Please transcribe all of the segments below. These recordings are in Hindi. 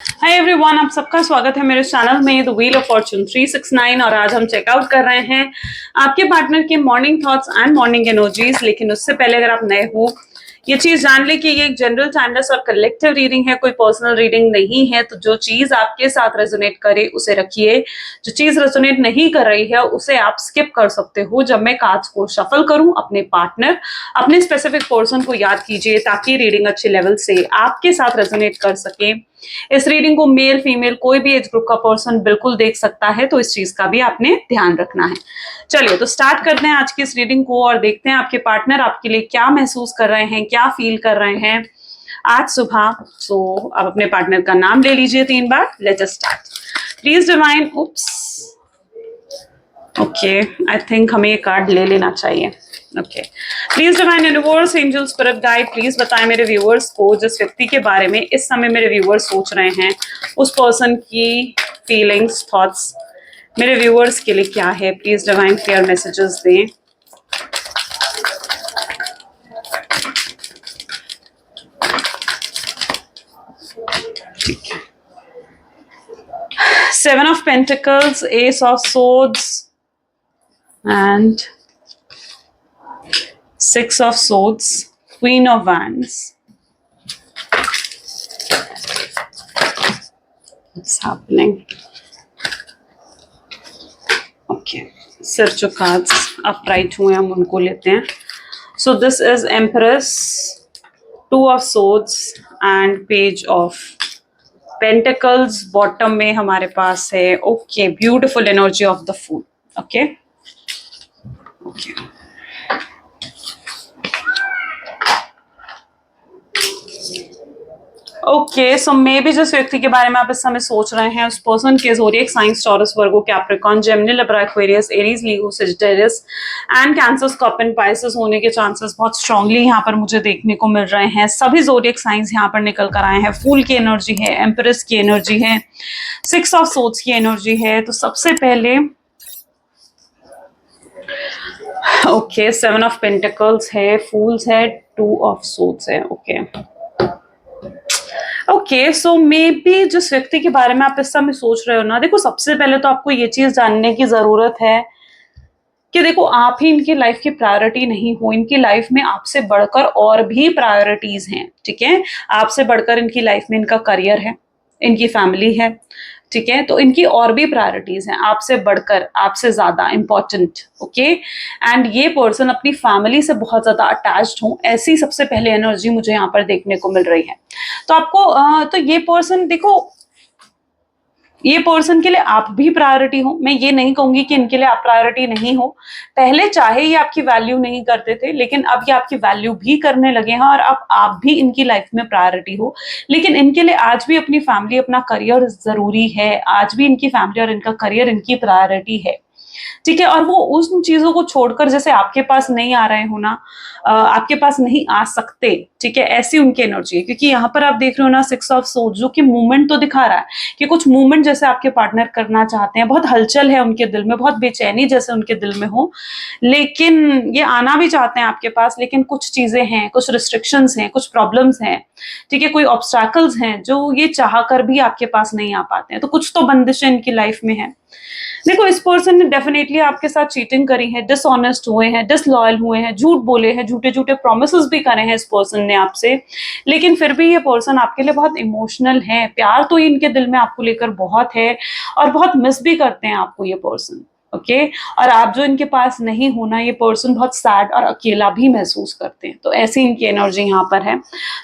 हाय एवरीवन, आप सबका स्वागत है मेरे चैनल में द व्हील ऑफ फॉर्चून 369। और आज हम चेकआउट कर रहे हैं आपके पार्टनर के morning thoughts and morning energies. लेकिन उससे पहले अगर आप नए हो, ये चीज जान ले कि ये एक जनरल टाइमलेस और कलेक्टिव रीडिंग है, कोई पर्सनल रीडिंग नहीं है। तो जो चीज आपके साथ रेजोनेट करे उसे रखिए, जो चीज रेजोनेट नहीं कर रही है उसे आप स्किप कर सकते हो। जब मैं कार्ड्स को शफल करूं, अपने पार्टनर, अपने स्पेसिफिक पर्सन को याद कीजिए ताकि रीडिंग अच्छे लेवल से आपके साथ रेजोनेट कर सके। इस रीडिंग को मेल फीमेल कोई भी एज ग्रुप का पर्सन बिल्कुल देख सकता है, तो इस चीज का भी आपने ध्यान रखना है। चलिए तो स्टार्ट करते हैं आज की इस रीडिंग को और देखते हैं आपके पार्टनर आपके लिए क्या महसूस कर रहे हैं, क्या फील कर रहे हैं आज सुबह। तो आप अपने पार्टनर का नाम ले लीजिए 3 बार। Let's start. Please divine, okay, I think हमें ये कार्ड ले लेना चाहिए। Okay, please divine universe, angel, spirit guide, please बताएं मेरे व्यूअर्स को जिस व्यक्ति के बारे में इस समय मेरे व्यूअर्स सोच रहे हैं, उस पर्सन की फीलिंग्स, थॉट्स मेरे व्यूअर्स के लिए क्या है। प्लीज डिवाइन क्लियर मैसेजेस दें। ठीक है, 7 of pentacles, S of swords and 6 of swords, Queen of Wands. What's happening? Okay, सिर जो कार्ड्स अपराइट हुए हम उनको लेते हैं। So this is Empress, 2 of Swords and Page of Pentacles। Bottom में हमारे पास है okay beautiful energy of the fool. Okay okay, okay, so maybe जिस व्यक्ति के बारे में आप इस समय सोच रहे हैं उस पर्सन के zodiac science taurus, Virgo, Capricorn, Gemini, Libra, Aquarius, Aries, LIGO, Sagittarius and cancer, scorpion, Pisces होने के चांसेस बहुत स्ट्रांगली यहाँ पर मुझे देखने को मिल रहे हैं। सभी ज़ोडिएक साइंस यहाँ पर निकल कर आए हैं। फूल की एनर्जी है, एम्प्रेस की एनर्जी है, 6 ऑफ सोर्ड्स की एनर्जी है। तो सबसे पहले ओके 7 ऑफ पेंटिकल्स है, फूल्स है, 2 ऑफ सोर्ड्स है। Okay okay, so maybe जिस व्यक्ति के बारे में आप इस समय सोच रहे हो ना, देखो सबसे पहले तो आपको ये चीज जानने की जरूरत है कि देखो आप ही इनकी लाइफ की प्रायोरिटी नहीं हो। इनकी लाइफ में आपसे बढ़कर और भी प्रायोरिटीज हैं। ठीक है, आपसे बढ़कर इनकी लाइफ में इनका करियर है, इनकी फैमिली है। ठीक है, तो इनकी और भी प्रायोरिटीज हैं आपसे बढ़कर, आपसे ज्यादा इंपॉर्टेंट। ओके, एंड ये पर्सन अपनी फैमिली से बहुत ज्यादा अटैच्ड हो, ऐसी सबसे पहले एनर्जी मुझे यहाँ पर देखने को मिल रही है। तो आपको तो ये पर्सन, देखो ये पर्सन के लिए आप भी प्रायोरिटी हो। मैं ये नहीं कहूंगी कि इनके लिए आप प्रायोरिटी नहीं हो। पहले चाहे ये आपकी वैल्यू नहीं करते थे, लेकिन अब ये आपकी वैल्यू भी करने लगे हैं और अब आप भी इनकी लाइफ में प्रायोरिटी हो। लेकिन इनके लिए आज भी अपनी फैमिली, अपना करियर जरूरी है। आज भी इनकी फैमिली और इनका करियर इनकी प्रायोरिटी है। ठीक है, और वो उन चीजों को छोड़कर जैसे आपके पास नहीं आ रहे हो ना, आपके पास नहीं आ सकते। ठीक है, ऐसी उनकी एनर्जी है। क्योंकि यहाँ पर आप देख रहे हो ना 6 ऑफ सोर्ड्स, जो कि मूवमेंट तो दिखा रहा है कि कुछ मूवमेंट जैसे आपके पार्टनर करना चाहते हैं, बहुत हलचल है उनके दिल में, बहुत बेचैनी जैसे उनके दिल में हो, लेकिन ये आना भी चाहते हैं आपके पास। लेकिन कुछ चीजें हैं, कुछ रिस्ट्रिक्शंस हैं, कुछ प्रॉब्लम्स हैं। ठीक है, कोई ऑब्स्टैकल्स हैं जो ये चाह कर भी आपके पास नहीं आ पाते हैं। तो कुछ तो बंदिशें इनकी लाइफ में है। देखो इस पर्सन ने डेफिनेटली आपके साथ चीटिंग करी है, डिसऑनेस्ट हुए हैं, डिसलॉयल हुए हैं, झूठ बोले हैं, झूठे झूठे प्रोमिसेस भी करे हैं इस पर्सन ने आपसे। लेकिन फिर भी ये पर्सन आपके लिए बहुत इमोशनल है। प्यार तो इनके दिल में आपको लेकर बहुत है और बहुत मिस भी करते हैं आपको ये पर्सन। ओके, और आप जो इनके पास नहीं होना, ये पर्सन बहुत सैड और अकेला भी महसूस करते हैं। तो ऐसी इनकी एनर्जी यहाँ पर है,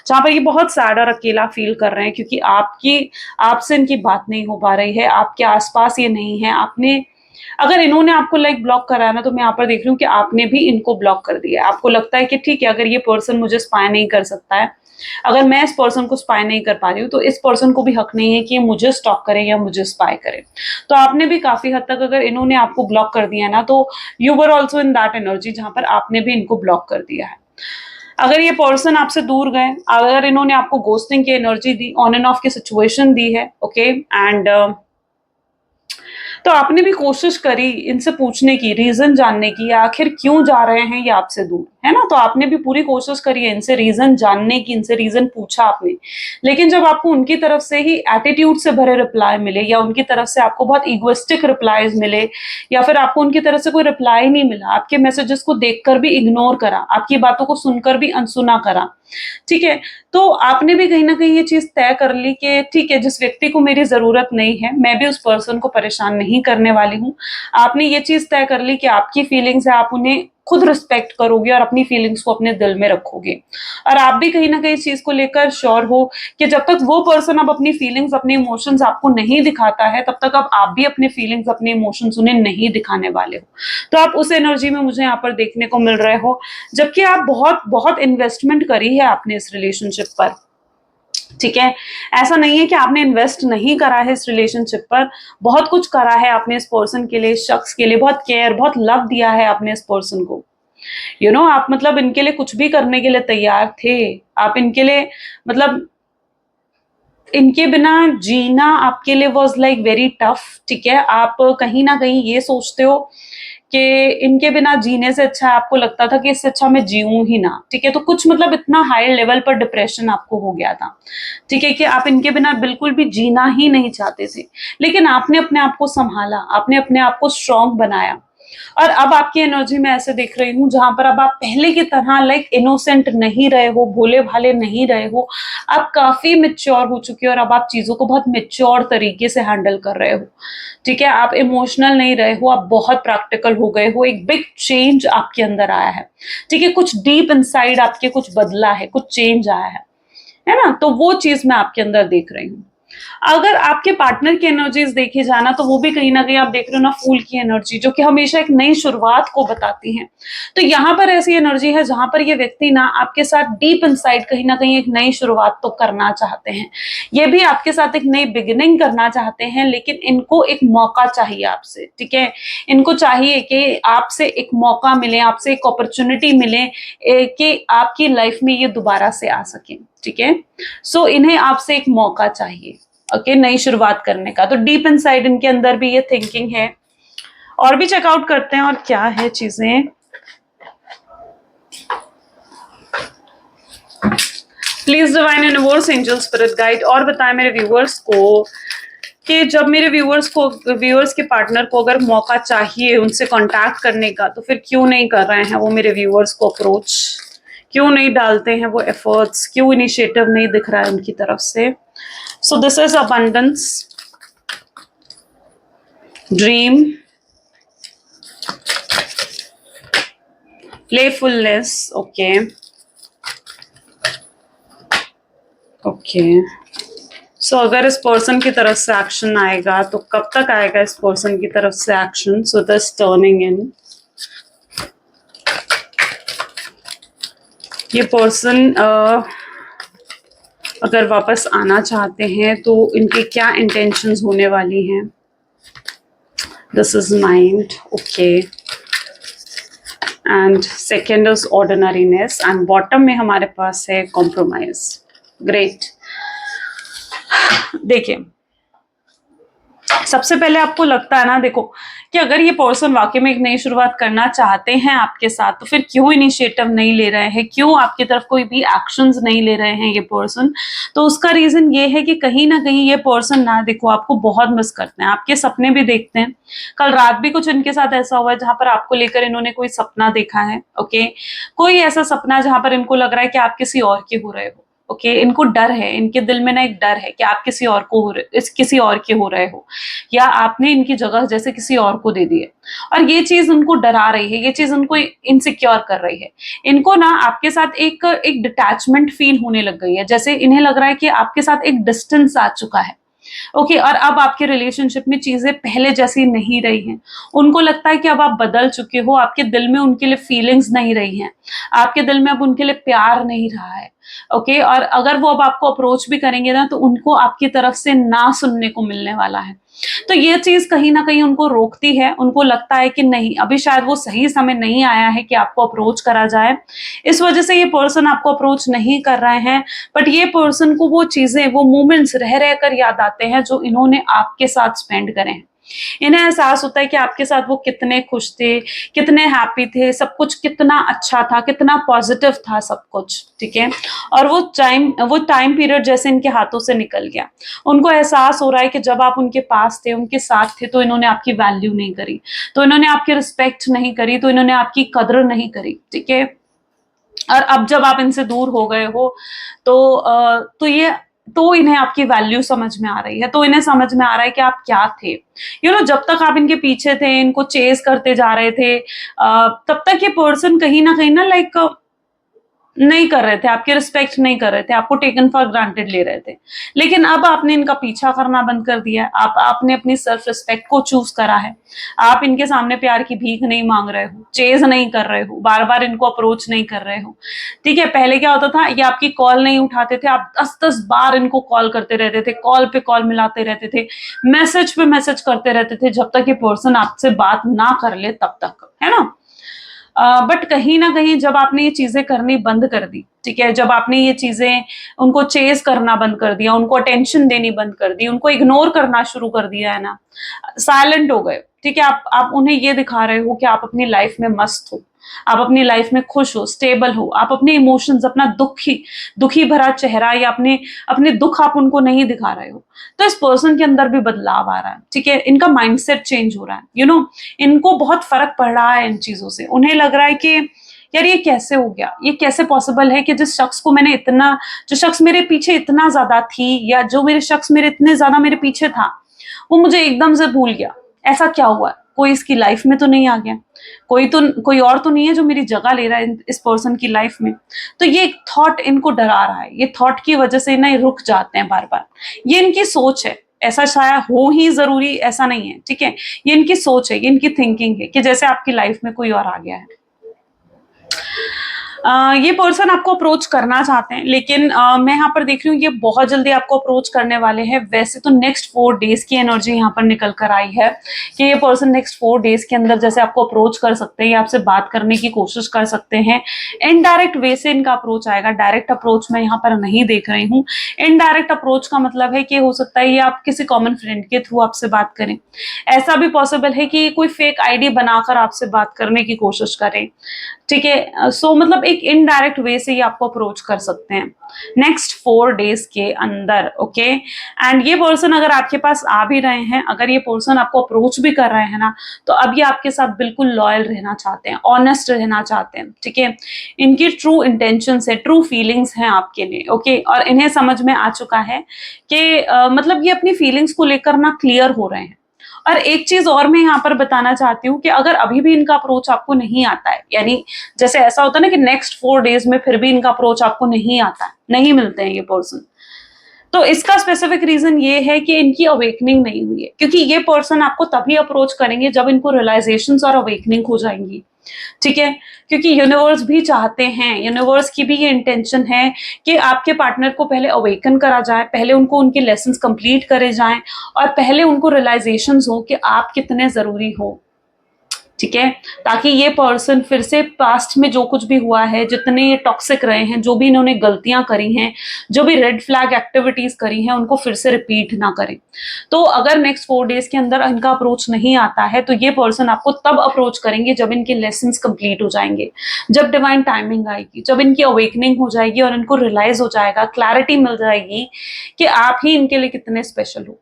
जहाँ पर ये बहुत सैड और अकेला फील कर रहे हैं क्योंकि आपसे इनकी बात नहीं हो पा रही है, आपके आसपास ये नहीं है। आपने, अगर इन्होंने आपको लाइक ब्लॉक करा है ना, तो मैं यहाँ पर देख रही हूँ कि आपने भी इनको ब्लॉक कर दिया है। आपको लगता है कि ठीक है, अगर ये पर्सन मुझे स्पाई नहीं कर सकता है, अगर मैं इस पर्सन को स्पाई नहीं कर पा रही हूँ, तो इस पर्सन को भी हक नहीं है कि ये मुझे स्टॉक करे या मुझे स्पाई करे। तो आपने भी काफी हद तक, अगर इन्होंने आपको ब्लॉक कर दिया ना, तो you were also in that energy जहां पर आपने भी इनको ब्लॉक कर दिया है। अगर ये पर्सन आपसे दूर गए, अगर इन्होंने आपको घोस्टिंग की energy the, on end of की सिचुएशन दी है, ओके, एंड तो आपने भी कोशिश करी इनसे पूछने की, रीजन जानने की, आखिर क्यों जा रहे हैं ये आपसे दूर, है ना? तो आपने भी पूरी कोशिश करी है इनसे रीज़न जानने की, इनसे रीज़न पूछा आपने। लेकिन जब आपको उनकी तरफ से ही एटीट्यूड से भरे रिप्लाई मिले या उनकी तरफ से आपको बहुत इगोइस्टिक रिप्लाईज़ मिले या फिर आपको उनकी तरफ से कोई रिप्लाई नहीं मिला, आपके मैसेजेस को देखकर भी इग्नोर करा, आपकी बातों को सुनकर भी अनसुना करा, ठीक है? तो आपने भी कहीं न कहीं ये चीज़ तय कर ली कि ठीक है, जिस व्यक्ति को मेरी ज़रूरत नहीं है, मैं भी उस पर्सन को परेशान नहीं करने वाली हूँ। आपने ये चीज़ तय कर ली कि आपकी फीलिंग्स है, आप उन्हें खुद रिस्पेक्ट करोगे और अपनी फीलिंग्स को अपने दिल में रखोगे। और आप भी कहीं न कहीं इस चीज़ को लेकर श्योर हो कि जब तक वो पर्सन अब अपनी फीलिंग्स, अपने इमोशंस आपको नहीं दिखाता है, तब तक अब आप भी अपने फीलिंग्स, अपने इमोशंस उन्हें नहीं दिखाने वाले हो। तो आप उस एनर्जी में मुझे यहाँ पर देखने को मिल रहे हो, जबकि आप बहुत इन्वेस्टमेंट करी है आपने इस रिलेशनशिप पर, ठीक है? ऐसा नहीं है कि आपने इन्वेस्ट नहीं करा है इस रिलेशनशिप पर, बहुत कुछ करा है आपने इस पर्सन के लिए, इस शख्स के लिए, बहुत केयर, बहुत लव दिया है आपने इस पर्सन को। आप मतलब इनके लिए कुछ भी करने के लिए तैयार थे। आप इनके लिए मतलब इनके बिना जीना आपके लिए वाज़ लाइक वेरी टफ, ठीक है? आप कहीं न कहीं ये सोचते हो कि इनके बिना जीने से अच्छा आपको लगता था कि इससे अच्छा मैं जीऊँ ही ना, ठीक है? तो कुछ मतलब इतना हाई लेवल पर डिप्रेशन आपको हो गया था, ठीक है? कि आप इनके बिना बिल्कुल भी जीना ही नहीं चाहते थे। लेकिन आपने अपने आप को सँभाला, आपने अपने आप को स्ट्रॉन्ग बनाया और अब आपकी एनर्जी मैं ऐसे देख रही हूँ जहाँ पर अब आप पहले की तरह लाइक इनोसेंट नहीं रहे हो, भोले-भाले नहीं रहे हो। आप काफ़ी मैच्योर हो चुके हो और अब आप चीज़ों को बहुत मैच्योर तरीके से हैंडल कर रहे हो। ठीक है? आप इमोशनल नहीं रहे हो, आप बहुत प्रैक्टिकल हो गए हो, एक बिग चेंज आपके अंदर आया है। ठीक है? कुछ डीप इनसाइड आपके कुछ बदला है, कुछ चेंज आया है ना? तो वो चीज़ मैं आपके अंदर देख रही हूँ। अगर आपके पार्टनर की एनर्जीज देखी जाना तो वो भी कहीं न कहीं आप देख रहे हो ना फूल की एनर्जी जो कि हमेशा एक नई शुरुआत को बताती है। तो यहाँ पर ऐसी एनर्जी है जहाँ पर ये व्यक्ति ना आपके साथ डीप इनसाइड कहीं न कहीं एक नई शुरुआत तो करना चाहते हैं। ये भी आपके साथ एक नई बिगिनिंग करना चाहते हैं लेकिन इनको एक मौका चाहिए आपसे, ठीक है? इनको चाहिए कि आपसे एक मौका मिले, आपसे एक अपॉर्च्युनिटी मिले कि आपकी लाइफ में ये दोबारा से आ सके, ठीक है? सो इन्हें आपसे एक मौका चाहिए, ओके, नई शुरुआत करने का। तो डीप इनसाइड इनके अंदर भी ये थिंकिंग है। और भी चेकआउट करते हैं और क्या है चीजें। Please divine universe, angel, spirit guide और बताएं मेरे व्यूअर्स को कि जब मेरे व्यूअर्स के पार्टनर को अगर मौका चाहिए उनसे कांटेक्ट करने का तो फिर क्यों नहीं कर रहे हैं वो मेरे व्यूअर्स को अप्रोच, क्यों नहीं डालते हैं वो एफर्ट्स, क्यों इनिशिएटिव नहीं दिख रहा है उनकी तरफ से। So this is abundance, dream, playfulness, okay okay. So अगर इस पर्सन की तरफ से एक्शन आएगा तो कब तक आएगा इस पर्सन की तरफ से एक्शन? सो दिस टर्निंग इन, ये पर्सन अगर वापस आना चाहते हैं तो इनकी क्या इंटेंशंस होने वाली हैं? This is mind, okay, and second is ordinariness and bottom में हमारे पास है कॉम्प्रोमाइज। ग्रेट। देखिए सबसे पहले आपको लगता है ना, देखो कि अगर ये पर्सन वाकई में एक नई शुरुआत करना चाहते हैं आपके साथ तो फिर क्यों इनिशिएटिव नहीं ले रहे हैं, क्यों आपकी तरफ कोई भी एक्शंस नहीं ले रहे हैं ये पर्सन? तो उसका रीजन ये है कि कहीं ना कहीं ये पर्सन ना, देखो, आपको बहुत मिस करते हैं, आपके सपने भी देखते हैं। कल रात भी कुछ इनके साथ ऐसा हुआ है जहां पर आपको लेकर इन्होंने कोई सपना देखा है, ओके, कोई ऐसा सपना जहां पर इनको लग रहा है कि आप किसी और के हो रहे हो, ओके, इनको डर है, इनके दिल में ना एक डर है कि आप किसी और को किसी और के हो रहे हो या आपने इनकी जगह जैसे किसी और को दे दी है और ये चीज उनको डरा रही है, ये चीज उनको इनसिक्योर कर रही है। इनको ना आपके साथ एक एक डिटैचमेंट फील होने लग गई है, जैसे इन्हें लग रहा है कि आपके साथ एक डिस्टेंस आ चुका है, ओके, और अब आपके रिलेशनशिप में चीजें पहले जैसी नहीं रही हैं। उनको लगता है कि अब आप बदल चुके हो, आपके दिल में उनके लिए फीलिंग्स नहीं रही हैं, आपके दिल में अब उनके लिए प्यार नहीं रहा है, ओके, और अगर वो अब आपको अप्रोच भी करेंगे ना तो उनको आपकी तरफ से ना सुनने को मिलने वाला है। तो ये चीज कहीं ना कहीं उनको रोकती है, उनको लगता है कि नहीं, अभी शायद वो सही समय नहीं आया है कि आपको अप्रोच करा जाए, इस वजह से ये पर्सन आपको अप्रोच नहीं कर रहे हैं। बट ये पर्सन को वो चीजें, वो मोमेंट्स रह रह कर याद आते हैं जो इन्होंने आपके साथ स्पेंड करे हैं, इन्हें एहसास होता है कि आपके साथ वो कितने खुश थे, कितने हैप्पी थे, सब कुछ कितना अच्छा था, कितना पॉजिटिव था सब कुछ, ठीक है। और वो टाइम पीरियड जैसे इनके हाथों से निकल गया। उनको एहसास हो रहा है कि जब आप उनके पास थे, उनके साथ थे, तो इन्होंने आपकी वैल्यू नहीं करी, तो इन्होंने आपकी रिस्पेक्ट नहीं करी, तो इन्होंने आपकी कदर नहीं करी, ठीक है। और अब जब आप इनसे दूर हो गए हो, तो इन्हें आपकी वैल्यू समझ में आ रही है, तो इन्हें समझ में आ रहा है कि आप क्या थे। जब तक आप इनके पीछे थे, इनको चेस करते जा रहे थे, तब तक ये पर्सन कहीं ना लाइक नहीं कर रहे थे, आपकी रिस्पेक्ट नहीं कर रहे थे, आपको टेकन फॉर ग्रांटेड ले रहे थे। लेकिन अब आपने इनका पीछा करना बंद कर दिया है, आपने अपनी सेल्फ रिस्पेक्ट को चूज करा है। आप इनके सामने प्यार की भीख नहीं मांग रहे हो, चेज नहीं कर रहे हो, बार बार इनको अप्रोच नहीं कर रहे हो, ठीक है। पहले क्या होता था, ये आपकी कॉल नहीं उठाते थे, आप 10-10 बार इनको कॉल करते रहते थे, कॉल पे कॉल मिलाते रहते थे, मैसेज पे मैसेज करते रहते थे, जब तक ये पर्सन आपसे बात ना कर ले तब तक, है ना। बट कहीं ना कहीं जब आपने ये चीजें करनी बंद कर दी, ठीक है, जब आपने ये चीजें उनको चेज करना बंद कर दिया, उनको अटेंशन देनी बंद कर दी, उनको इग्नोर करना शुरू कर दिया है ना, साइलेंट हो गए, ठीक है, आप उन्हें ये दिखा रहे हो कि आप अपनी लाइफ में मस्त हो, आप अपनी लाइफ में खुश हो, स्टेबल हो, आप अपने इमोशंस, अपना दुखी भरा चेहरा या अपने अपने दुख आप उनको नहीं दिखा रहे हो, तो इस पर्सन के अंदर भी बदलाव आ रहा है, ठीक है। इनका माइंडसेट चेंज हो रहा है, इनको बहुत फर्क पड़ रहा है इन चीजों से। उन्हें लग रहा है कि यार ये कैसे हो गया, ये कैसे पॉसिबल है कि जो शख्स मेरे पीछे इतना ज्यादा थी, या जो मेरे शख्स मेरे इतने ज्यादा मेरे पीछे था, वो मुझे एकदम से भूल गया। ऐसा क्या हुआ, कोई इसकी लाइफ में तो नहीं आ गया, कोई और तो नहीं है जो मेरी जगह ले रहा है इस पर्सन की लाइफ में। तो ये थॉट इनको डरा रहा है, ये थॉट की वजह से ना ये रुक जाते हैं बार बार। ये इनकी सोच है, ऐसा शायद हो ही जरूरी ऐसा नहीं है, ठीक है। ये इनकी सोच है, ये इनकी थिंकिंग है कि जैसे आपकी लाइफ में कोई और आ गया है। ये पर्सन आपको अप्रोच करना चाहते हैं, लेकिन मैं यहाँ पर देख रही हूँ ये बहुत जल्दी आपको अप्रोच करने वाले हैं। वैसे तो नेक्स्ट 4 डेज की एनर्जी यहाँ पर निकल कर आई है कि ये पर्सन नेक्स्ट 4 डेज के अंदर जैसे आपको अप्रोच कर सकते हैं या आपसे बात करने की कोशिश कर सकते हैं। इनडायरेक्ट वे से इनका अप्रोच आएगा, डायरेक्ट अप्रोच मैं यहाँ पर नहीं देख रही हूँ। इनडायरेक्ट अप्रोच का मतलब है कि हो सकता है ये आप किसी कॉमन फ्रेंड के थ्रू आपसे बात करें, ऐसा भी पॉसिबल है कि कोई फेक आईडी बनाकर आपसे बात करने की कोशिश करें, ठीक है। सो मतलब एक इनडायरेक्ट वे से ये आपको अप्रोच कर सकते हैं नेक्स्ट 4 डेज के अंदर, ओके। एंड ये पर्सन अगर आपके पास आ भी रहे हैं, अगर ये पर्सन आपको अप्रोच भी कर रहे हैं ना, तो अब ये आपके साथ बिल्कुल लॉयल रहना चाहते हैं, ऑनेस्ट रहना चाहते हैं, ठीक है। इनकी ट्रू इंटेंशंस है, ट्रू फीलिंग्स हैं आपके लिए, ओके। और इन्हें समझ में आ चुका है कि मतलब ये अपनी फीलिंग्स को लेकर ना क्लियर हो रहे हैं। और एक चीज और मैं यहाँ पर बताना चाहती हूँ कि अगर अभी भी इनका अप्रोच आपको नहीं आता है, यानी जैसे ऐसा होता है ना कि नेक्स्ट 4 डेज में फिर भी इनका अप्रोच आपको नहीं आता है, नहीं मिलते हैं ये पर्सन, तो इसका स्पेसिफिक रीजन ये है कि इनकी अवेकनिंग नहीं हुई है। क्योंकि ये पर्सन आपको तभी अप्रोच करेंगे जब इनको रियलाइजेशंस और अवेकनिंग हो जाएंगी, ठीक है। क्योंकि यूनिवर्स भी चाहते हैं, यूनिवर्स की भी ये इंटेंशन है कि आपके पार्टनर को पहले अवेकन करा जाए, पहले उनको उनके लेसन्स कंप्लीट करे जाएं, और पहले उनको रियलाइजेशंस हो कि आप कितने जरूरी हो, ठीक है। ताकि ये पर्सन फिर से पास्ट में जो कुछ भी हुआ है, जितने ये टॉक्सिक रहे हैं, जो भी इन्होंने गलतियां करी हैं, जो भी रेड फ्लैग एक्टिविटीज करी हैं, उनको फिर से रिपीट ना करें। तो अगर नेक्स्ट 4 डेज के अंदर इनका अप्रोच नहीं आता है, तो ये पर्सन आपको तब अप्रोच करेंगे जब इनके लेसन्स कंप्लीट हो जाएंगे, जब डिवाइन टाइमिंग आएगी, जब इनकी अवेकनिंग हो जाएगी और इनको रियलाइज हो जाएगा, क्लैरिटी मिल जाएगी कि आप ही इनके लिए कितने स्पेशल हो,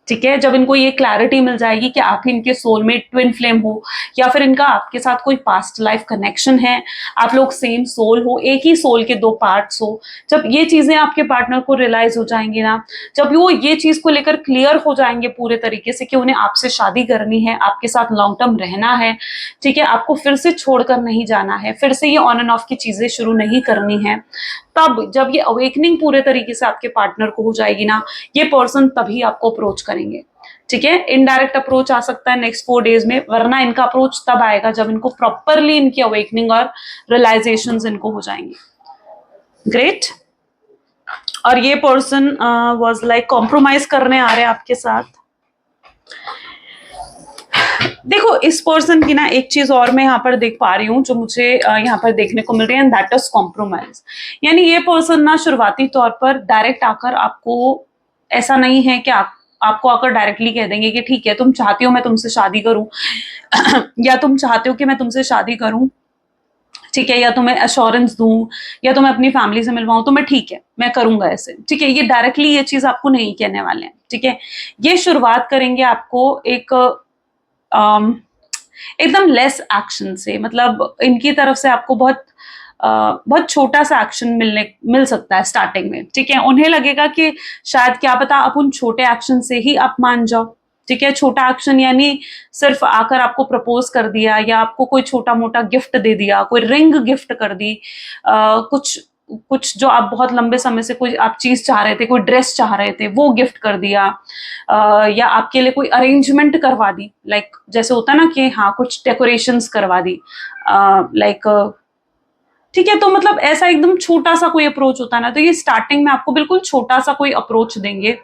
ठीक है। जब इनको ये क्लैरिटी मिल जाएगी कि आप ही इनके सोलमेट ट्विन फ्लेम हो, या फिर इनका आपके साथ कोई पास्ट लाइफ कनेक्शन है, आप लोग सेम सोल हो, एक ही सोल के 2 पार्ट्स हो, जब ये चीजें आपके पार्टनर को रियलाइज हो जाएंगी ना, जब वो ये चीज को लेकर क्लियर हो जाएंगे पूरे तरीके से कि उन्हें आपसे शादी करनी है, आपके साथ लॉन्ग टर्म रहना है, ठीक है, आपको फिर से छोड़कर नहीं जाना है, फिर से ये ऑन एंड ऑफ की चीजें शुरू नहीं करनी है, तब जब ये अवेकनिंग पूरे तरीके से आपके पार्टनर को हो जाएगी ना, ये पर्सन तभी आपको अप्रोच करेंगे, ठीक है। इनडायरेक्ट अप्रोच आ सकता है नेक्स्ट 4 डेज में, वरना इनका अप्रोच तब आएगा जब इनको प्रॉपरली इनकी अवेकनिंग और रियलाइजेशंस इनको हो जाएंगी। ग्रेट। और ये पर्सन वाज लाइक कॉम्प्रोमाइज करने आ रहे हैं आपके साथ। देखो इस पर्सन की ना एक चीज और मैं यहाँ पर देख पा रही हूँ जो मुझे यहाँ पर देखने को मिल रही है, एंड दैट इज कॉम्प्रोमाइज। यानी ये पर्सन ना शुरुआती तौर पर डायरेक्ट आकर आपको, ऐसा नहीं है कि आप आपको आकर डायरेक्टली कह देंगे कि ठीक है, तुम चाहती हो मैं तुमसे शादी करूं या तुम चाहते हो कि मैं तुमसे शादी करूं, ठीक है, या तुम्हें एश्योरेंस दूं या तुम्हें अपनी फैमिली से मिलवाऊं, तो मैं ठीक है, मैं करूंगा ऐसे, ठीक है। ये डायरेक्टली ये चीज आपको नहीं कहने वाले हैं, ठीक है। ये शुरुआत करेंगे आपको एक एकदम लेस एक्शन से, मतलब इनकी तरफ से आपको बहुत छोटा सा एक्शन मिल सकता है स्टार्टिंग में, ठीक है। उन्हें लगेगा कि शायद क्या पता आप उन छोटे एक्शन से ही आप मान जाओ, ठीक है। छोटा एक्शन यानी सिर्फ आकर आपको प्रपोज कर दिया या आपको कोई छोटा मोटा गिफ्ट दे दिया, कोई रिंग गिफ्ट कर दी, कुछ कुछ जो आप बहुत लंबे समय से कोई आप चीज चाह रहे थे, कोई ड्रेस चाह रहे थे, वो गिफ्ट कर दिया, या आपके लिए कोई अरेंजमेंट करवा दी, लाइक जैसे होता है ना कि हाँ कुछ डेकोरेशंस करवा दी, लाइक, ठीक है। तो मतलब ऐसा एकदम छोटा सा कोई अप्रोच होता है ना, तो ये स्टार्टिंग में आपको बिल्कुल छोटा सा कोई अप्रोच देंगे,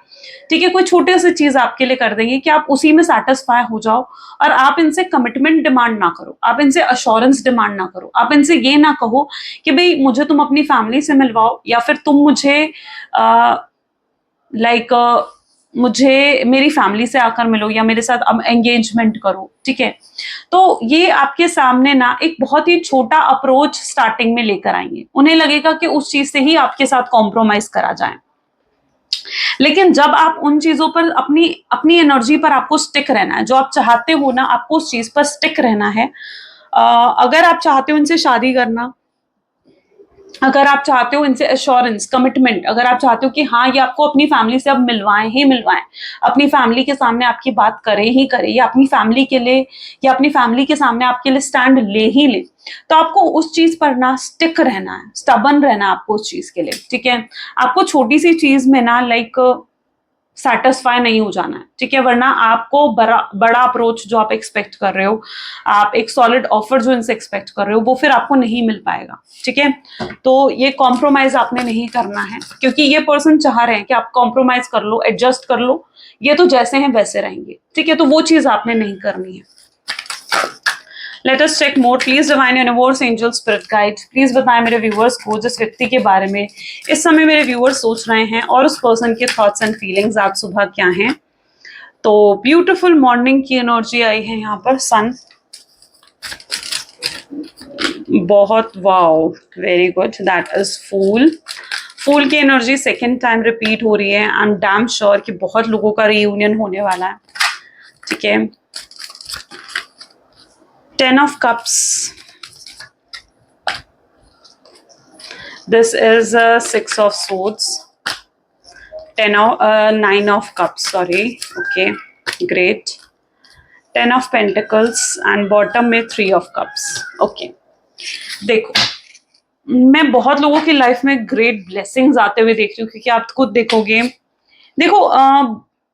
ठीक है। कोई छोटे से चीज आपके लिए कर देंगे कि आप उसी में सेटिस्फाई हो जाओ, और आप इनसे कमिटमेंट डिमांड ना करो, आप इनसे अश्योरेंस डिमांड ना करो, आप इनसे ये ना कहो कि भाई मुझे तुम अपनी फैमिली से मिलवाओ, या फिर तुम मुझे लाइक मुझे मेरी फैमिली से आकर मिलो, या मेरे साथ अब एंगेजमेंट करो, ठीक है। तो ये आपके सामने ना एक बहुत ही छोटा अप्रोच स्टार्टिंग में लेकर आएंगे, उन्हें लगेगा कि उस चीज से ही आपके साथ कॉम्प्रोमाइज करा जाए। लेकिन जब आप उन चीजों पर अपनी अपनी एनर्जी पर आपको स्टिक रहना है, जो आप चाहते हो ना, आपको उस चीज पर स्टिक रहना है। अगर आप चाहते हो इनसे शादी करना, अगर आप चाहते हो इनसे एश्योरेंस, कमिटमेंट, अगर आप चाहते हो कि हाँ ये आपको अपनी फैमिली से अब मिलवाएं ही मिलवाएं, अपनी फैमिली के सामने आपकी बात करें ही करें, या अपनी फैमिली के लिए या अपनी फैमिली के सामने आपके लिए स्टैंड ले ही ले, तो आपको उस चीज पर ना स्टिक रहना है, स्टबन रहना है आपको उस चीज के लिए, ठीक है। आपको छोटी सी चीज में ना लाइक सेटिस्फाई नहीं हो जाना है, ठीक है। वरना आपको बड़ा अप्रोच जो आप एक्सपेक्ट कर रहे हो, आप एक सॉलिड ऑफर जो इनसे एक्सपेक्ट कर रहे हो, वो फिर आपको नहीं मिल पाएगा, ठीक है। तो ये कॉम्प्रोमाइज आपने नहीं करना है, क्योंकि ये पर्सन चाह रहे हैं कि आप कॉम्प्रोमाइज कर लो, एडजस्ट कर लो, ये तो जैसे हैं वैसे रहेंगे, ठीक है। तो वो चीज आपने नहीं करनी है। Let us check more, please divine universe, angel, spirit guide, please बताएं मेरे व्यूअर्स को जिस व्यक्ति के बारे में इस समय मेरे व्यूअर्स सोच रहे हैं, और उस पर्सन के थॉट्स एंड फीलिंग्स आज सुबह क्या हैं। तो ब्यूटीफुल मॉर्निंग की एनर्जी आई है यहाँ पर, सन, बहुत wow, very good, that is फूल। फूल की एनर्जी सेकेंड टाइम रिपीट हो रही है। आई एम डैम श्योर कि बहुत लोगों का रियूनियन होने वाला है, ठीक है। 10 of cups, this is a 6 of swords, 9 of cups, sorry, okay, great, 10 of pentacles and bottom में 3 of cups, okay। देखो, मैं बहुत लोगों की लाइफ में ग्रेट ब्लेसिंग्स आते हुए देख रही हूँ, क्योंकि आप खुद देखोगे, देखो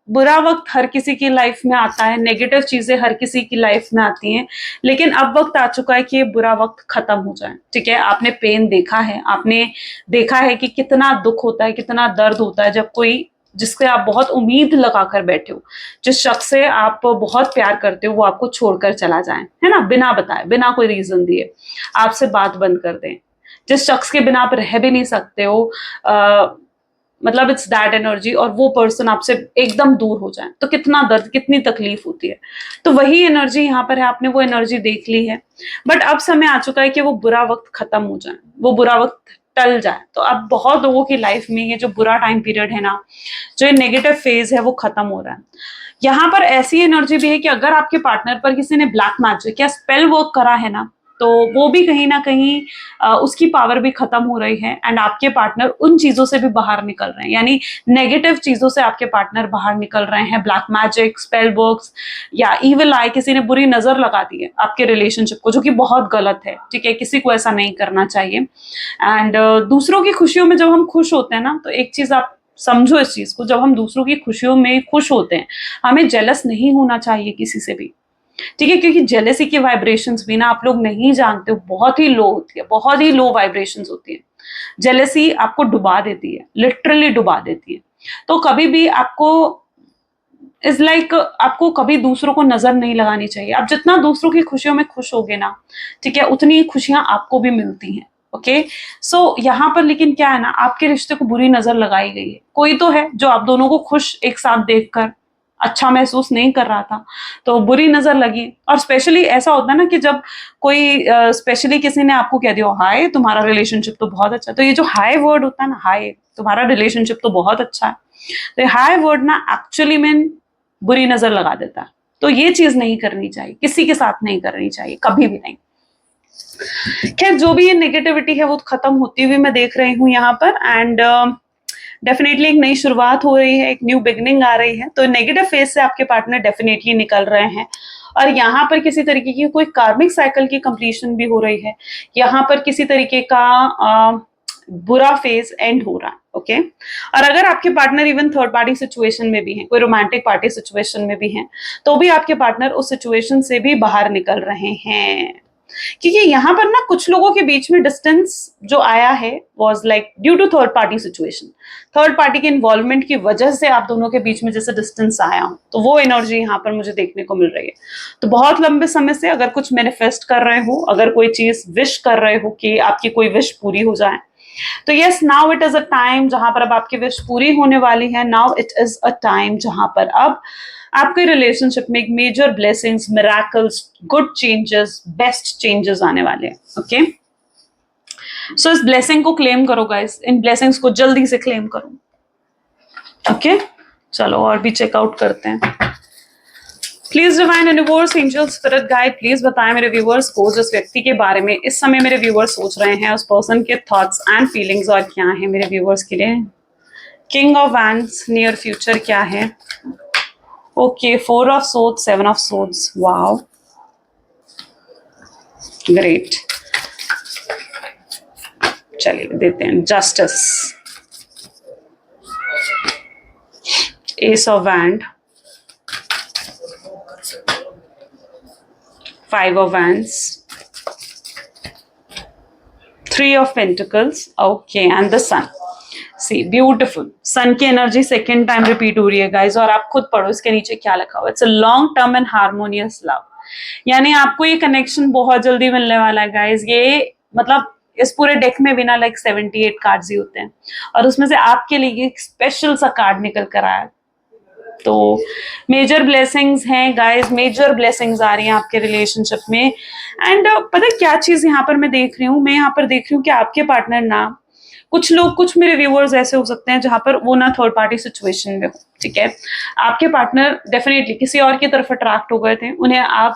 बुरा वक्त हर किसी की लाइफ में आता है, नेगेटिव चीजें हर किसी की लाइफ में आती हैं, लेकिन अब वक्त आ चुका है कि ये बुरा वक्त खत्म हो जाए, ठीक है। आपने पेन देखा है, आपने देखा है कि कितना दुख होता है, कितना दर्द होता है, जब कोई जिससे आप बहुत उम्मीद लगाकर बैठे हो, जिस शख्स से आप बहुत प्यार करते हो, वो आपको छोड़कर चला जाए, है ना, बिना बताए, बिना कोई रीजन दिए आपसे बात बंद कर दें, जिस शख्स के बिना आप रह भी नहीं सकते हो, मतलब इट्स दैट एनर्जी, और वो पर्सन आपसे एकदम दूर हो जाए, तो कितना दर्द, कितनी तकलीफ होती है। तो वही एनर्जी यहाँ पर है, आपने वो एनर्जी देख ली है, बट अब समय आ चुका है कि वो बुरा वक्त खत्म हो जाए, वो बुरा वक्त टल जाए। तो अब बहुत लोगों की लाइफ में ये जो बुरा टाइम पीरियड है ना, जो ये नेगेटिव फेज है, वो खत्म हो रहा है। यहाँ पर ऐसी एनर्जी भी है कि अगर आपके पार्टनर पर किसी ने ब्लैक मैजिक या स्पेल वर्क करा है ना, तो वो भी कहीं ना कहीं उसकी पावर भी खत्म हो रही है, एंड आपके पार्टनर उन चीजों से भी बाहर निकल रहे हैं, यानी नेगेटिव चीजों से आपके पार्टनर बाहर निकल रहे हैं। ब्लैक मैजिक, स्पेल वर्क्स, या इविल आई, किसी ने बुरी नजर लगा दी है आपके रिलेशनशिप को, जो कि बहुत गलत है, ठीक है। किसी को ऐसा नहीं करना चाहिए। एंड दूसरों की खुशियों में जब हम खुश होते हैं ना, तो एक चीज आप समझो इस चीज को, जब हम दूसरों की खुशियों में खुश होते हैं, हमें जेलस नहीं होना चाहिए किसी से भी, ठीक है। क्योंकि जेलेसी की वाइब्रेशंस भी ना, आप लोग नहीं जानते हो, बहुत ही लो होती है, बहुत ही लो वाइब्रेशंस होती है। जेलेसी आपको डुबा देती है, लिटरली डुबा देती है। तो कभी भी आपको इज लाइक आपको कभी दूसरों को नजर नहीं लगानी चाहिए। आप जितना दूसरों की खुशियों में खुश होगे ना, ठीक है, उतनी खुशियां आपको भी मिलती हैं, ओके। सो यहाँ पर लेकिन क्या है ना, आपके रिश्ते को बुरी नजर लगाई गई है। कोई तो है जो आप दोनों को खुश एक साथ देखकर अच्छा महसूस नहीं कर रहा था, तो बुरी नजर लगी। और स्पेशली ऐसा होता है ना कि जब कोई स्पेशली किसी ने आपको कह दिया हाय तुम्हारा रिलेशनशिप तो बहुत अच्छा, तो ये जो हाय वर्ड होता है ना, हाय तुम्हारा रिलेशनशिप तो बहुत अच्छा है, तो हाय वर्ड ना एक्चुअली में बुरी नजर लगा देता है। तो ये चीज नहीं करनी चाहिए, किसी के साथ नहीं करनी चाहिए, कभी भी नहीं। खैर जो भी ये नेगेटिविटी है वो खत्म होती हुई मैं देख रही हूँ यहाँ पर, एंड डेफिनेटली एक नई शुरुआत हो रही है, एक न्यू बिगनिंग आ रही है। तो नेगेटिव फेज से आपके पार्टनर डेफिनेटली निकल रहे हैं, और यहाँ पर किसी तरीके की कोई कार्मिक साइकिल की कंप्लीशन भी हो रही है। यहाँ पर किसी तरीके का बुरा फेज एंड हो रहा है। ओके और अगर आपके partner even third party situation में भी हैं, कोई रोमांटिक पार्टी सिचुएशन में भी हैं, तो भी आपके पार्टनर उस सिचुएशन से भी बाहर निकल रहे हैं। क्योंकि यहाँ पर ना कुछ लोगों के बीच में डिस्टेंस जो आया है was like due to third party situation, third party के इन्वॉल्वमेंट की वजह से आप दोनों के बीच में जैसे डिस्टेंस आया हो, तो वो एनर्जी यहाँ पर मुझे देखने को मिल रही है। तो बहुत लंबे समय से अगर कुछ मैनिफेस्ट कर रहे हो, अगर कोई चीज विश कर रहे हो कि आपकी कोई विश पूरी हो जाए, तो yes now it is a time जहां पर अब आपकी विश पूरी होने वाली है। Now it is a time जहां पर अब आपके रिलेशनशिप में एक major blessings, miracles, good changes, best changes आने वाले हैं। ओके सो इस ब्लेसिंग को क्लेम करो गाइस, इन ब्लेसिंग्स को जल्दी से क्लेम करो। ओके चलो और भी चेकआउट करते हैं। Please divine universe, angel, spirit guide, please बताएं मेरे व्यूवर्स को जिस व्यक्ति के बारे में इस समय मेरे व्यूवर्स सोच रहे हैं, उस पर्सन के थॉट्स एंड फीलिंग्स और क्या है मेरे व्यूवर्स के लिए। King of wands, near future क्या है। Okay 4 of swords, 7 of swords, wow great. चलिए देते हैं justice, S of wand, 5 of wands, 3 of pentacles, okay, and the sun. See, beautiful. sun की एनर्जी सेकेंड टाइम रिपीट हो रही है गाइज, और आप खुद पढ़ो इसके नीचे क्या लिखा हुआ है। It's a long term and harmonious love, यानी आपको ये कनेक्शन बहुत जल्दी मिलने वाला है गाइज। ये मतलब इस पूरे डेक में भी ना लाइक 78 कार्ड्स ही होते हैं, और उसमें से आपके लिए एक स्पेशल सा कार्ड निकल कर आया। तो मेजर ब्लेसिंग्स हैं गाइस, मेजर ब्लेसिंग्स आ रही हैं आपके रिलेशनशिप में। एंड पता है क्या चीज यहाँ पर मैं देख रही हूँ, मैं यहाँ पर देख रही हूँ कि आपके पार्टनर ना, कुछ लोग, कुछ मेरे व्यूअर्स ऐसे हो सकते हैं जहां पर वो ना थर्ड पार्टी सिचुएशन में हो, ठीक है। आपके पार्टनर डेफिनेटली किसी और की तरफ अट्रैक्ट हो गए थे, उन्हें आप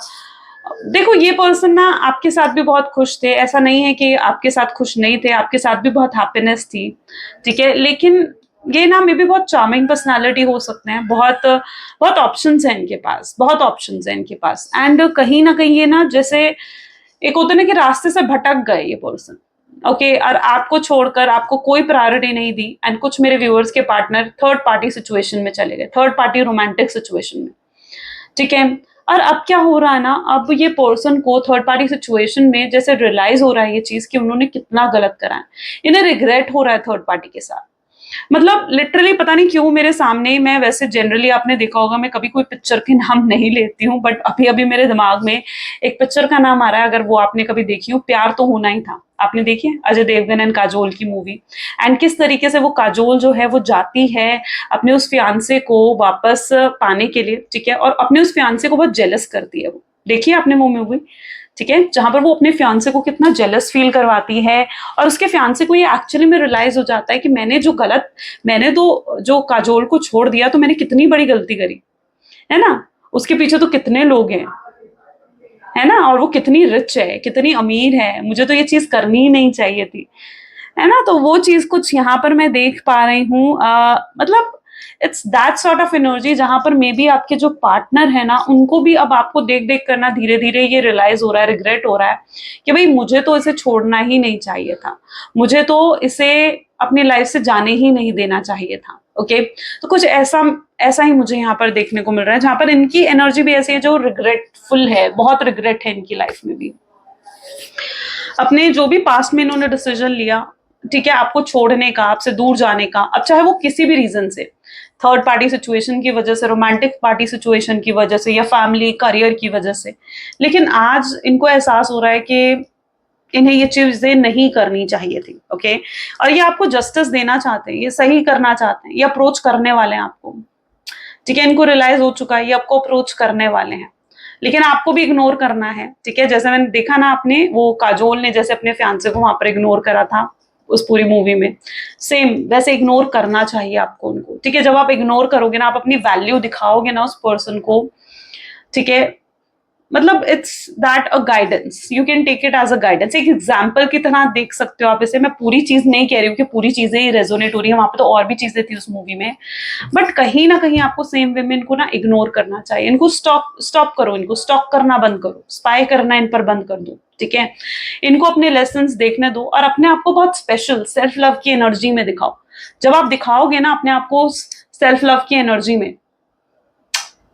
देखो, ये पर्सन ना आपके साथ भी बहुत खुश थे, ऐसा नहीं है कि आपके साथ खुश नहीं थे, आपके साथ भी बहुत हैप्पीनेस थी, ठीक है। लेकिन ये ना मे भी बहुत चार्मिंग पर्सनालिटी हो सकते हैं, बहुत बहुत ऑप्शंस हैं इनके पास, बहुत ऑप्शंस हैं इनके पास। एंड कहीं ना कहीं ये ना जैसे एक होता है ना कि रास्ते से भटक गए ये पर्सन, ओके और आपको छोड़कर आपको कोई प्रायोरिटी नहीं दी। एंड कुछ मेरे व्यूअर्स के पार्टनर थर्ड पार्टी सिचुएशन में चले गए, थर्ड पार्टी रोमांटिक सिचुएशन में, ठीक है। और अब क्या हो रहा है ना, अब ये पर्सन को थर्ड पार्टी सिचुएशन में जैसे रियलाइज हो रहा है ये चीज कि उन्होंने कितना गलत करा है, इन्हें रिग्रेट हो रहा है थर्ड पार्टी के साथ। मतलब लिटरली पता नहीं क्यों मेरे सामने, मैं वैसे जनरली आपने देखा होगा मैं कभी कोई पिक्चर के नाम नहीं लेती हूँ, बट अभी अभी मेरे दिमाग में एक पिक्चर का नाम आ रहा है, अगर वो आपने कभी देखी हो, प्यार तो होना ही था। आपने देखी है अजय देवगन एंड काजोल की मूवी, एंड किस तरीके से वो काजोल जो है वो जाती है अपने उस फियांसे को वापस पाने के लिए, ठीक है, और अपने उस फियांसे को बहुत जेलस करती है। वो देखिए आपने वो मूवी, ठीक है, जहां पर वो अपने फियांसे को कितना जेलस फील करवाती है, और उसके फियांसे को ये एक्चुअली में रियलाइज हो जाता है कि मैंने तो जो काजोल को छोड़ दिया तो मैंने कितनी बड़ी गलती करी है ना, उसके पीछे तो कितने लोग हैं, है ना, और वो कितनी रिच है, कितनी अमीर है, मुझे तो ये चीज करनी ही नहीं चाहिए थी, है ना। तो वो चीज कुछ यहाँ पर मैं देख पा रही हूँ, मतलब it's that sort of energy जहां पर मे बी आपके जो पार्टनर है ना, उनको भी अब आपको देख देख करना धीरे धीरे ये रियलाइज हो रहा है, रिग्रेट हो रहा है कि भाई मुझे तो इसे छोड़ना ही नहीं चाहिए था, मुझे तो इसे अपनी लाइफ से जाने ही नहीं देना चाहिए था। ओके तो कुछ ऐसा ऐसा ही मुझे यहाँ पर देखने को मिल रहा है, जहां पर इनकी एनर्जी भी ऐसी है जो रिग्रेटफुल है, बहुत रिग्रेट है इनकी लाइफ में भी, अपने जो भी पास्ट में इन्होंने डिसीजन लिया, ठीक है, आपको छोड़ने का, आपसे दूर जाने का, अब चाहे वो किसी भी रीजन से, थर्ड पार्टी सिचुएशन की वजह से, रोमांटिक पार्टी सिचुएशन की वजह से, या फैमिली करियर की वजह से, लेकिन आज इनको एहसास हो रहा है कि इन्हें ये चीजें नहीं करनी चाहिए थी। ओके और ये आपको जस्टिस देना चाहते हैं, ये सही करना चाहते हैं, ये अप्रोच करने वाले हैं आपको, ठीक है, इनको रियलाइज हो चुका है, ये आपको अप्रोच करने वाले हैं, लेकिन आपको भी इग्नोर करना है। ठीक है, जैसे मैंने देखा ना, आपने वो काजोल ने जैसे अपने फियांसे को वहां पर इग्नोर करा था उस पूरी मूवी में, सेम वैसे इग्नोर करना चाहिए आपको उनको। ठीक है, जब आप इग्नोर करोगे ना, आप अपनी वैल्यू दिखाओगे ना उस पर्सन को, ठीक है, मतलब it's that a guidance, you can take it as a guidance, एक एग्जाम्पल की तरह देख सकते हो आप इसे। मैं पूरी चीज नहीं कह रही हूँ कि पूरी चीजें ही रेजोनेट हो रही है, वहां पे तो और भी चीजें थी उस मूवी में, बट कहीं ना कहीं आपको सेम वे में इनको ना इग्नोर करना चाहिए। इनको स्टॉप स्टॉप करो, इनको स्टॉक करना बंद करो, स्पाई करना इन पर बंद कर दो। ठीक है, इनको अपने लेसन्स देखने दो और अपने आप को बहुत स्पेशल सेल्फ लव की एनर्जी में दिखाओ। जब आप दिखाओगे ना अपने आप को सेल्फ लव की एनर्जी में,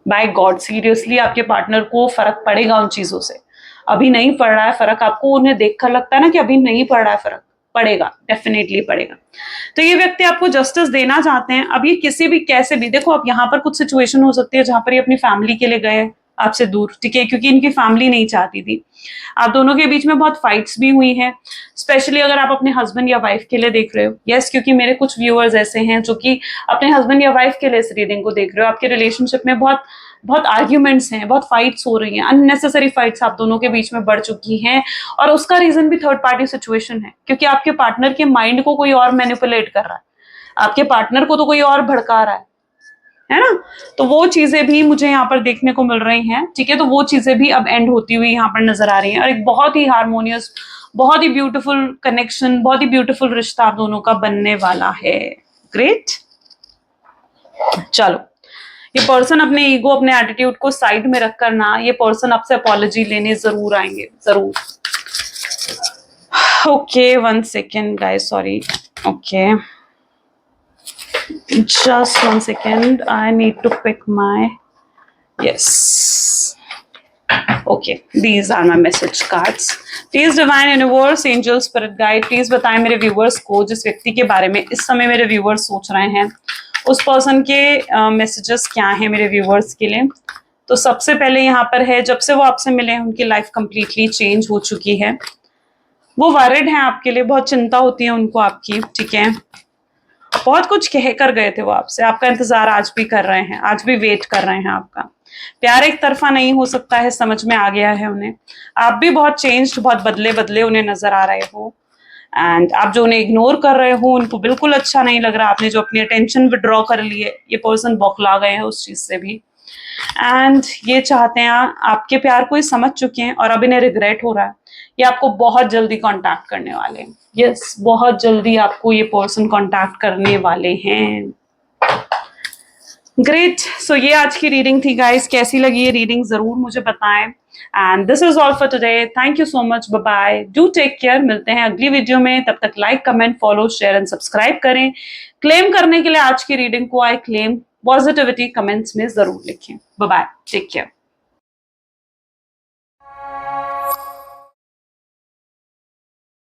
बाय गॉड सीरियसली आपके पार्टनर को फर्क पड़ेगा उन चीजों से। अभी नहीं पड़ रहा है फर्क, आपको उन्हें देखकर लगता है ना कि अभी नहीं पड़ रहा है फर्क, पड़ेगा, डेफिनेटली पड़ेगा। तो ये व्यक्ति आपको जस्टिस देना चाहते हैं। अब ये किसी भी कैसे भी, देखो अब यहाँ पर कुछ सिचुएशन हो सकती है जहां पर ये अपनी फैमिली के लिए गए आपसे दूर, ठीक है, क्योंकि इनकी फैमिली नहीं चाहती थी। आप दोनों के बीच में बहुत फाइट्स भी हुई हैं, स्पेशली अगर आप अपने हस्बैंड या वाइफ के लिए देख रहे हो। यस, क्योंकि मेरे कुछ व्यूअर्स ऐसे हैं जो कि अपने हस्बैंड या वाइफ के लिए इस रीडिंग को देख रहे हो। आपके रिलेशनशिप में बहुत बहुत आर्ग्यूमेंट्स हैं, बहुत फाइट्स हो रही हैं, अननेसेसरी फाइट्स आप दोनों के बीच में बढ़ चुकी हैं, और उसका रीजन भी थर्ड पार्टी सिचुएशन है, क्योंकि आपके पार्टनर के माइंड को कोई और मैनिपुलेट कर रहा है, आपके पार्टनर को तो कोई और भड़का रहा है ना। तो वो चीजें भी मुझे यहाँ पर देखने को मिल रही हैं। ठीक है, तो वो चीजें भी अब एंड होती हुई यहाँ पर नजर आ रही हैं, और एक बहुत ही हार्मोनियस, बहुत ही ब्यूटीफुल कनेक्शन, बहुत ही ब्यूटीफुल रिश्ता आप दोनों का बनने वाला है। ग्रेट। चलो, ये पर्सन अपने ईगो, अपने एटीट्यूड को साइड में रखकर ना, ये पर्सन आपसे अपॉलॉजी लेने जरूर आएंगे, जरूर। Okay, 1 second guys, sorry. Okay, just 1 second, I need to pick my, yes, okay, these are my message cards. Please divine universe, angel, spirit guide, please बताएं मेरे व्यूवर्स को, जिस व्यक्ति के बारे में इस समय मेरे व्यूवर्स सोच रहे हैं, उस पर्सन के मैसेजेस क्या हैं मेरे व्यूवर्स के लिए। तो सबसे पहले यहाँ पर है, जब से वो आपसे मिले हैं उनकी लाइफ कंप्लीटली चेंज हो चुकी है, वो वरिड हैं आपके लिए, बहुत चिंता होती है उनको आपकी। ठीक है, बहुत कुछ कह कर गए थे वो आपसे, आपका इंतजार आज भी कर रहे हैं, आज भी वेट कर रहे हैं आपका। प्यार एक तरफा नहीं हो सकता है, समझ में आ गया है उन्हें। आप भी बहुत चेंज्ड, बहुत बदले बदले उन्हें नजर आ रहे हो, एंड आप जो उन्हें इग्नोर कर रहे हो उनको बिल्कुल अच्छा नहीं लग रहा। आपने जो अपनी अटेंशन विड्रॉ कर ली है, ये पर्सन बौखला गए हैं उस चीज से भी, एंड ये चाहते हैं, आपके प्यार को ये समझ चुके हैं और अब इन्हें रिग्रेट हो रहा है। ये आपको बहुत जल्दी कांटेक्ट करने वाले हैं। यस, बहुत जल्दी आपको ये पर्सन कांटेक्ट करने वाले हैं। ग्रेट। सो ये आज की रीडिंग थी गाइस, कैसी लगी ये रीडिंग जरूर मुझे बताएं, and this is all for today. Thank you so much, bye bye, do take care, मिलते हैं अगली वीडियो में, तब तक like, comment, follow, share and subscribe करें। क्लेम करने के लिए आज की रीडिंग को, आई क्लेम पॉजिटिविटी, कमेंट्स में जरूर लिखें। Bye bye, take care.